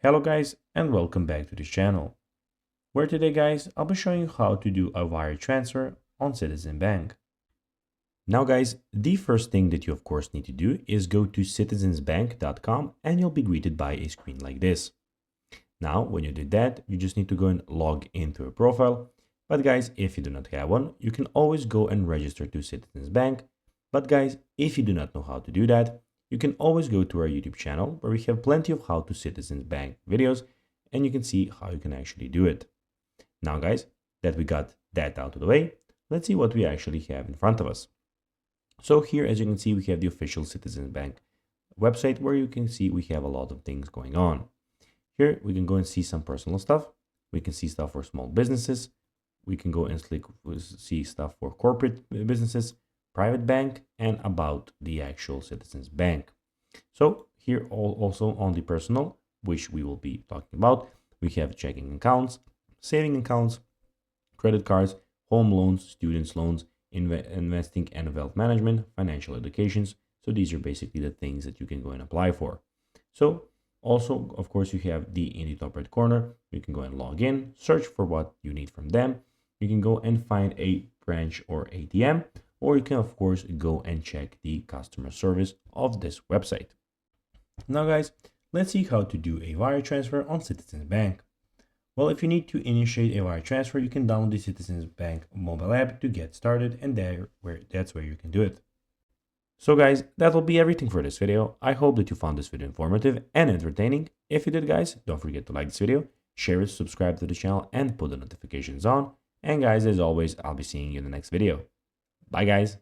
Hello guys and welcome back to this channel, where today guys I'll be showing you how to do a wire transfer on Citizen Bank. Now guys, the first thing that you of course need to do is go to citizensbank.com and you'll be greeted by a screen like this. Now when you do that, you just need to go and log into a profile. But guys, if you do not have one, you can always go and register to Citizens Bank. But guys, if you do not know how to do that, you can always go to our YouTube channel where we have plenty of how to Citizens Bank videos and you can see how you can actually do it. Now guys, that we got that out of the way, let's see what we actually have in front of us. So here, as you can see, we have the official Citizens Bank website where you can see we have a lot of things going on. Here we can go and see some personal stuff. We can see stuff for small businesses. We can go and see stuff for corporate businesses, private bank, and about the actual Citizens Bank. So here also on the personal, which we will be talking about, we have checking accounts, saving accounts, credit cards, home loans, students loans, investing and wealth management, financial educations. So these are basically the things that you can go and apply for. So also, of course, you have in the top right corner, you can go and log in, search for what you need from them. You can go and find a branch or ATM, or you can of course go and check the customer service of this website. Now guys, let's see how to do a wire transfer on Citizens Bank. Well, if you need to initiate a wire transfer, you can download the Citizens Bank mobile app to get started, and that's where you can do it. So guys, that will be everything for this video. I hope that you found this video informative and entertaining. If you did guys, don't forget to like this video, share it, subscribe to the channel, and put the notifications on. And guys, as always, I'll be seeing you in the next video. Bye guys.